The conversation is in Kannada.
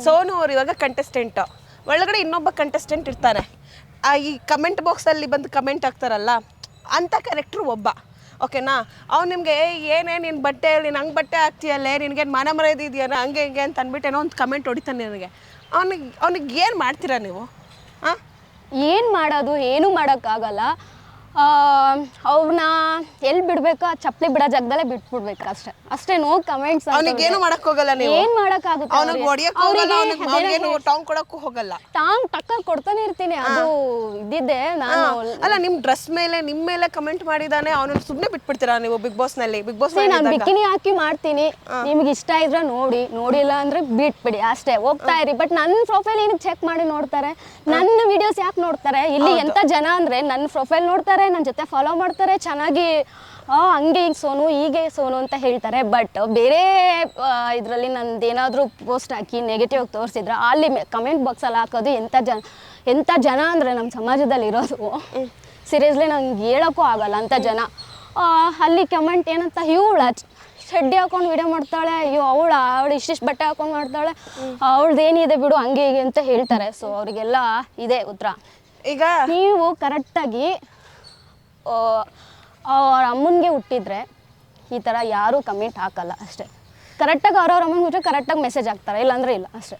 ಸೋನು ಅವ್ರು ಇವಾಗ ಕಂಟೆಸ್ಟೆಂಟ್, ಒಳಗಡೆ ಇನ್ನೊಬ್ಬ ಕಂಟೆಸ್ಟೆಂಟ್ ಇರ್ತಾನೆ. ಈ ಕಮೆಂಟ್ ಬಾಕ್ಸಲ್ಲಿ ಬಂದು ಕಮೆಂಟ್ ಹಾಕ್ತಾರಲ್ಲ ಅಂಥ ಕ್ಯಾರೆಕ್ಟ್ರು ಒಬ್ಬ. ಓಕೆನಾ? ಅವ್ನು ನಿಮಗೆ ಏನೇ ನಿನ್ನ ಬಟ್ಟೆ ನೀನು ಹಂಗೆ ಬಟ್ಟೆ ಹಾಕ್ತೀಯಲ್ಲೇ, ನಿನಗೇನು ಮಾನ ಮರ್ಯಾದೆ ಇದೆಯಾ ಹಂಗೆ ಹಿಂಗೆ ಅಂತ ಅಂದ್ಬಿಟ್ಟು ಏನೋ ಒಂದು ಕಮೆಂಟ್ ಹೊಡಿತಾನೆ ನನಗೆ. ಅವ್ನಿಗೆ ಏನು ಮಾಡ್ತೀರಾ ನೀವು? ಹಾಂ, ಏನು ಮಾಡೋದು? ಏನೂ ಮಾಡೋಕ್ಕಾಗಲ್ಲ. ಅವ್ರನ್ನ ಎಲ್ಲಿ ಬಿಡಬೇಕು ಆ ಚಪ್ಪಲಿ ಬಿಡೋ ಜಾಗದಲ್ಲೇ ಬಿಟ್ಬಿಡ್ಬೇಕು ಅಷ್ಟೇ. ಅಷ್ಟೇ. No comments. ಅವನಿಗೇನು ಮಾಡಕ್ ಹೋಗಲ್ಲ ನೀವು? ಏನು ಮಾಡೋಕ್ಕಾಗುತ್ತೆ? ಅವನಿಗೆ ಹೊಡಿಯಕ್ಕೆ ಹೋಗಲ್ಲ, ಅವನಿಗೆ ಟಾಂಗ್ ಕೊಡಕ್ಕೂ ಹೋಗಲ್ಲ. ಟಾಂಗ್ ಟಕ್ಕ ಕೊಡ್ತಾನೆ ಇರ್ತೀನಿ, ಅದು ಇದ್ದಿದ್ದೆ ನಾನು. ಅಲ್ಲ, ನಿಮ್ಮ ಡ್ರೆಸ್ ಮೇಲೆ ನಿಮ್ಮ ಮೇಲೆ ಕಮೆಂಟ್ ಮಾಡಿದಾನೆ, ಅವನನ್ನು ಸುಮ್ಮನೆ ಬಿಟ್ಬಿಡ್ತೀರಾ ನೀವು ಬಿಗ್ ಬಾಸ್ನಲ್ಲಿ? ಬಿಗ್ ಬಾಸ್ ನಾನು ಬಿಕಿನಿ ಹಾಕಿ ಮಾಡ್ತೀನಿ, ನಿಮ್ಗೆ ಇಷ್ಟ ಇದ್ರೆ ನೋಡಿ, ನೋಡಿಲ್ಲ ಅಂದ್ರೆ ಬಿಟ್ಬಿಡಿ ಅಷ್ಟೇ, ಹೋಗ್ತಾ ಇರಿ. ಬಟ್ ನನ್ನ ಪ್ರೊಫೈಲ್ ಏನಕ್ಕೆ ಚೆಕ್ ಮಾಡಿ ನೋಡ್ತಾರೆ? ನನ್ನ ವಿಡಿಯೋಸ್ ಯಾಕೆ ನೋಡ್ತಾರೆ? ಇಲ್ಲಿ ಎಂಥ ಜನ ಅಂದರೆ ನನ್ನ ಪ್ರೊಫೈಲ್ ನೋಡ್ತಾರೆ, ನನ್ನ ಜೊತೆ ಫಾಲೋ ಮಾಡ್ತಾರೆ, ಚೆನ್ನಾಗಿ ಹಂಗೆ ಈಗ ಸೋನು ಹೀಗೆ ಸೋನು ಅಂತ ಹೇಳ್ತಾರೆ. ಬಟ್ ಬೇರೆ ಇದರಲ್ಲಿ ನಂದೇನಾದರೂ ಪೋಸ್ಟ್ ಹಾಕಿ ನೆಗೆಟಿವ್ ತೋರಿಸಿದ್ರೆ ಅಲ್ಲಿ ಕಮೆಂಟ್ ಬಾಕ್ಸಲ್ಲಿ ಹಾಕೋದು ಎಂಥ ಜನ ಅಂದರೆ ನಮ್ಮ ಸಮಾಜದಲ್ಲಿ ಇರೋದು. ಸೀರಿಯಸ್ಲಿ ನಂಗೆ ಹೇಳೋಕ್ಕೂ ಆಗಲ್ಲ ಅಂಥ ಜನ. ಅಲ್ಲಿ ಕಮೆಂಟ್ ಏನಂತ, ಇವಳ ಚಡ್ಡಿ ಹಾಕೊಂಡು ವಿಡಿಯೋ ಮಾಡ್ತಾಳೆ, ಅಯ್ಯೋ ಅವಳು ಇಷ್ಟಿಷ್ಟು ಬಟ್ಟೆ ಹಾಕೊಂಡು ಮಾಡ್ತಾಳೆ, ಅವಳದೇನಿದೆ ಬಿಡು ಹಂಗೆ ಹೀಗೆ ಅಂತ ಹೇಳ್ತಾರೆ. ಸೊ ಅವರಿಗೆಲ್ಲ ಇದೆ ಉತ್ತರ. ಈಗ ನೀವು ಕರೆಕ್ಟಾಗಿ ಅವ್ರ ಅಮ್ಮನಿಗೆ ಹುಟ್ಟಿದ್ರೆ ಈ ಥರ ಯಾರೂ ಕಮೆಂಟ್ ಹಾಕಲ್ಲ ಅಷ್ಟೇ. ಕರೆಕ್ಟಾಗಿ ಅವ್ರವ್ರ ಅಮ್ಮನಿಗೆ ಹುಟ್ಟರೆ ಕರೆಕ್ಟಾಗಿ ಮೆಸೇಜ್ ಹಾಕ್ತಾರೆ, ಇಲ್ಲಾಂದರೆ ಇಲ್ಲ ಅಷ್ಟೇ.